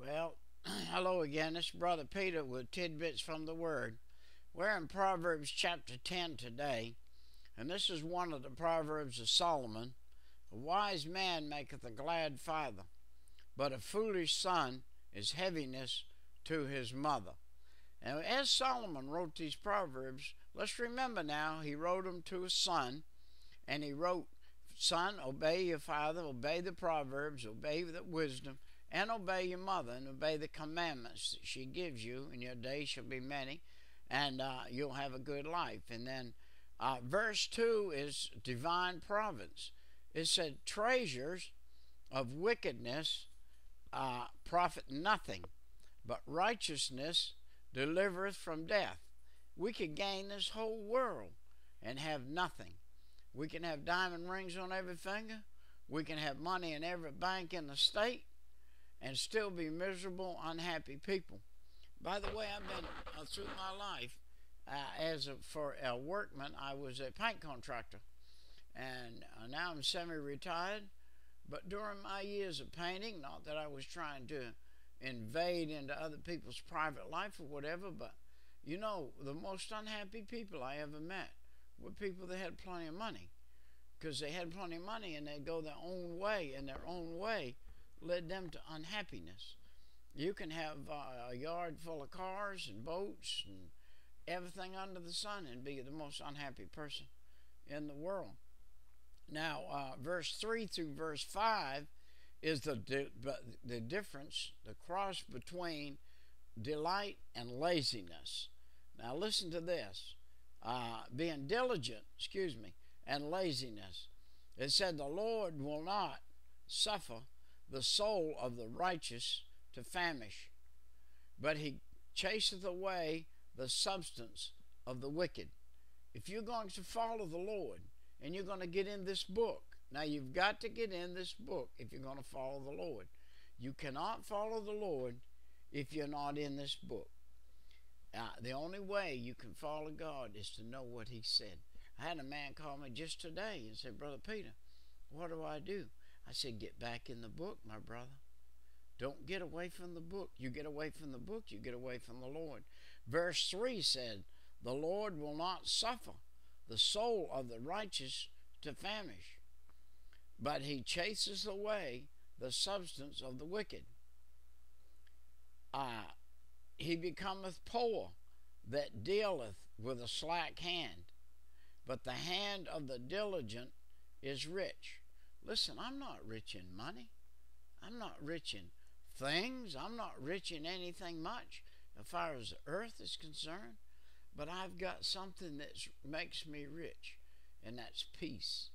Well, hello again. This is Brother Peter with tidbits from the Word. We're in Proverbs chapter 10 today, and this is one of the Proverbs of Solomon. A wise man maketh a glad father, but a foolish son is heaviness to his mother. And as Solomon wrote these Proverbs, let's remember now, he wrote them to a son, and he wrote, Son, obey your father, obey the Proverbs, obey the wisdom, and obey your mother, and obey the commandments that she gives you, and your days shall be many, and you'll have a good life. And then verse 2 is divine providence. It said, treasures of wickedness profit nothing, but righteousness delivereth from death. We could gain this whole world and have nothing. We can have diamond rings on every finger. We can have money in every bank in the state and still be miserable, unhappy people. By the way, I've been through my life for a workman. I was a paint contractor, and now I'm semi-retired. But during my years of painting, not that I was trying to invade into other people's private life or whatever, but you know, the most unhappy people I ever met were people that had plenty of money, because they had plenty of money and they'd go their own way, and their own way led them to unhappiness. You can have a yard full of cars and boats and everything under the sun and be the most unhappy person in the world. Now, verse 3 through verse 5 is the difference, the cross between delight and laziness. Now, listen to this. Being diligent, and laziness. It said, the Lord will not suffer the soul of the righteous to famish, but he chaseth away the substance of the wicked. If you're going to follow the Lord and you're going to get in this book, now you've got to get in this book if you're going to follow the Lord. You cannot follow the Lord if you're not in this book. The only way you can follow God is to know what he said. I had a man call me just today and said, Brother Peter, what do I do? I said, get back in the book, my brother. Don't get away from the book. You get away from the book, you get away from the Lord. Verse 3 said, the Lord will not suffer the soul of the righteous to famish, but he chases away the substance of the wicked. He becometh poor that dealeth with a slack hand, but the hand of the diligent is rich. Listen, I'm not rich in money. I'm not rich in things. I'm not rich in anything much as far as the earth is concerned. But I've got something that makes me rich, and that's peace.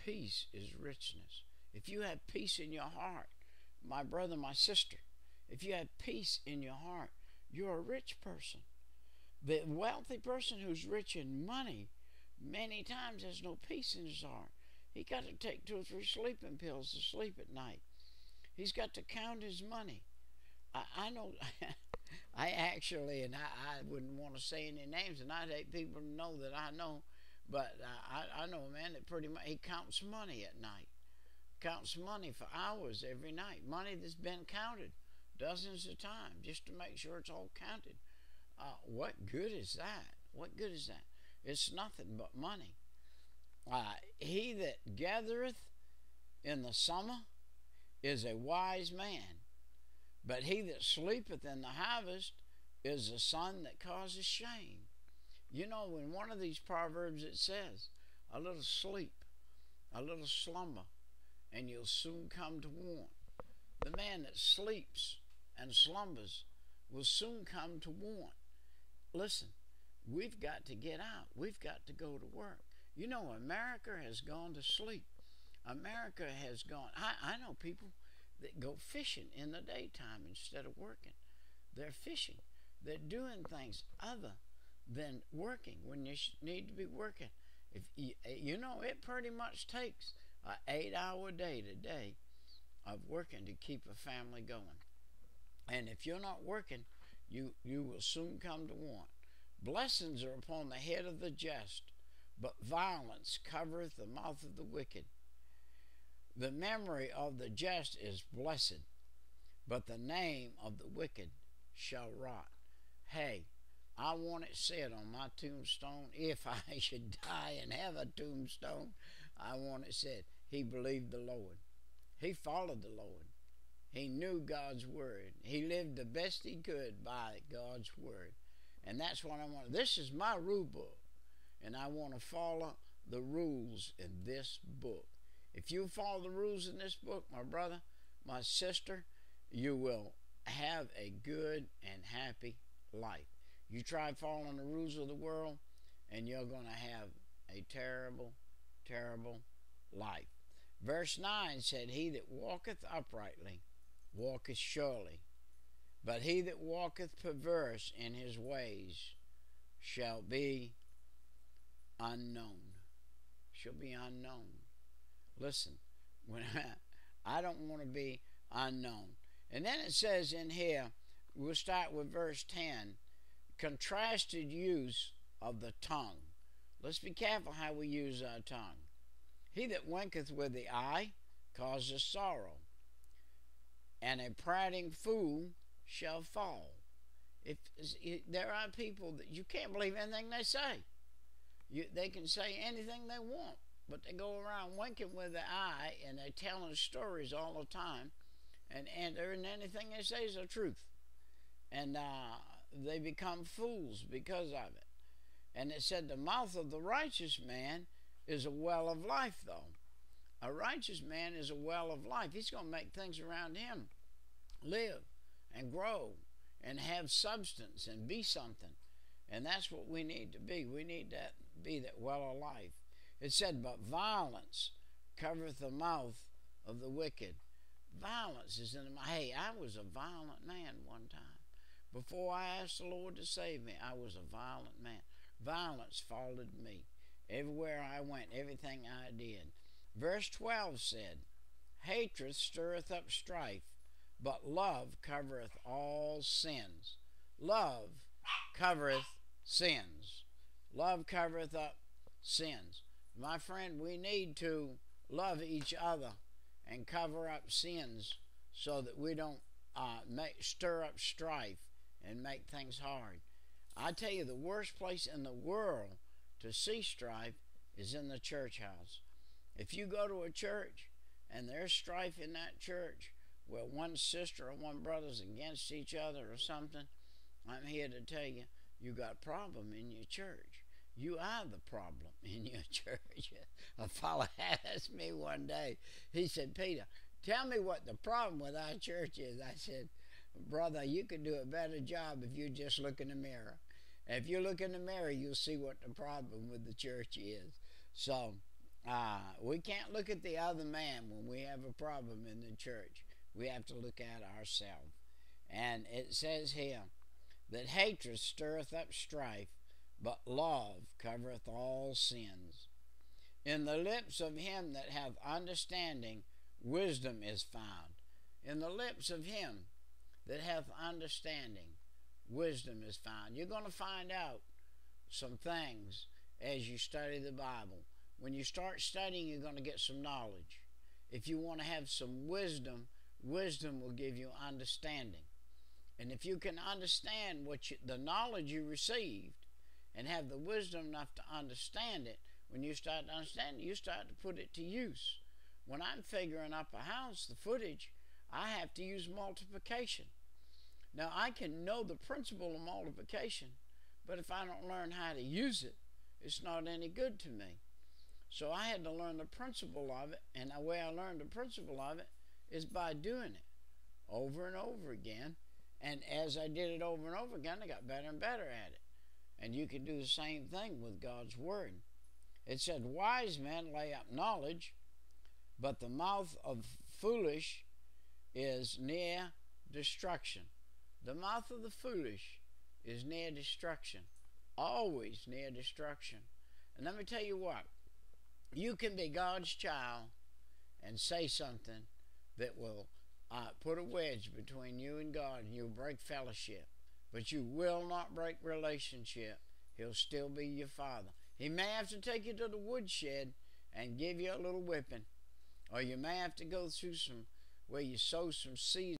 Peace is richness. If you have peace in your heart, my brother, my sister, if you have peace in your heart, you're a rich person. The wealthy person who's rich in money many times has no peace in his heart. He got to take 2 or 3 sleeping pills to sleep at night. He's got to count his money. I know. I actually, and I wouldn't want to say any names, and I'd hate people to know that I know, but I know a man that pretty much, he counts money at night. Counts money for hours every night. Money that's been counted dozens of times just to make sure it's all counted. What good is that? What good is that? It's nothing but money. He that gathereth in the summer is a wise man, but he that sleepeth in the harvest is a son that causes shame. You know, in one of these proverbs it says, a little sleep, a little slumber, and you'll soon come to want. The man that sleeps and slumbers will soon come to want. Listen, we've got to get out. We've got to go to work. You know, America has gone to sleep. America has gone. I know people that go fishing in the daytime instead of working. They're fishing. They're doing things other than working when you need to be working. If you know, it pretty much takes an 8-hour day today of working to keep a family going. And if you're not working, you will soon come to want. Blessings are upon the head of the just, but violence covereth the mouth of the wicked. The memory of the just is blessed, but the name of the wicked shall rot. Hey, I want it said on my tombstone, if I should die and have a tombstone, I want it said, he believed the Lord. He followed the Lord. He knew God's word. He lived the best he could by God's word. And that's what I want. This is my rule book, and I want to follow the rules in this book. If you follow the rules in this book, my brother, my sister, you will have a good and happy life. You try following the rules of the world, and you're going to have a terrible, terrible life. Verse 9 said, he that walketh uprightly walketh surely, but he that walketh perverse in his ways shall be unknown. Shall be unknown. Listen, when I don't want to be unknown. And then it says in here, we'll start with verse 10, contrasted use of the tongue. Let's be careful how we use our tongue. He that winketh with the eye causes sorrow, and a prating fool shall fall. There are people that you can't believe anything they say. They can say anything they want, but they go around winking with the eye, and they're telling stories all the time, and anything they say is the truth. And they become fools because of it. And it said the mouth of the righteous man is a well of life, though. A righteous man is a well of life. He's going to make things around him live and grow and have substance and be something. And that's what we need to be. We need to be that well of life. It said, but violence covereth the mouth of the wicked. Violence is in the mouth. Hey, I was a violent man one time. Before I asked the Lord to save me, I was a violent man. Violence followed me. Everywhere I went, everything I did. Verse 12 said, hatred stirreth up strife, but love covereth all sins. Love covereth sins. Love covereth up sins. My friend, we need to love each other and cover up sins so that we don't stir up strife and make things hard. I tell you, the worst place in the world to see strife is in the church house. If you go to a church and there's strife in that church where one sister or one brother's against each other or something, I'm here to tell you, you got a problem in your church. You are the problem in your church. A fellow asked me one day, he said, Peter, tell me what the problem with our church is. I said, brother, you could do a better job if you just look in the mirror. If you look in the mirror, you'll see what the problem with the church is. So we can't look at the other man when we have a problem in the church. We have to look at ourselves. And it says here that hatred stirreth up strife, but love covereth all sins. In the lips of him that hath understanding, wisdom is found. In the lips of him that hath understanding, wisdom is found. You're going to find out some things as you study the Bible. When you start studying, you're going to get some knowledge. If you want to have some wisdom, wisdom will give you understanding. And if you can understand the knowledge you received and have the wisdom enough to understand it, when you start to understand it, you start to put it to use. When I'm figuring up a house, the footage, I have to use multiplication. Now, I can know the principle of multiplication, but if I don't learn how to use it, it's not any good to me. So I had to learn the principle of it, and the way I learned the principle of it is by doing it over and over again. And as I did it over and over again, I got better and better at it. And you can do the same thing with God's Word. It said, wise men lay up knowledge, but the mouth of foolish is near destruction. The mouth of the foolish is near destruction. Always near destruction. And let me tell you what. You can be God's child and say something that will put a wedge between you and God, and you'll break fellowship. But you will not break relationship. He'll still be your father. He may have to take you to the woodshed and give you a little whipping. Or you may have to go through where you sow some seeds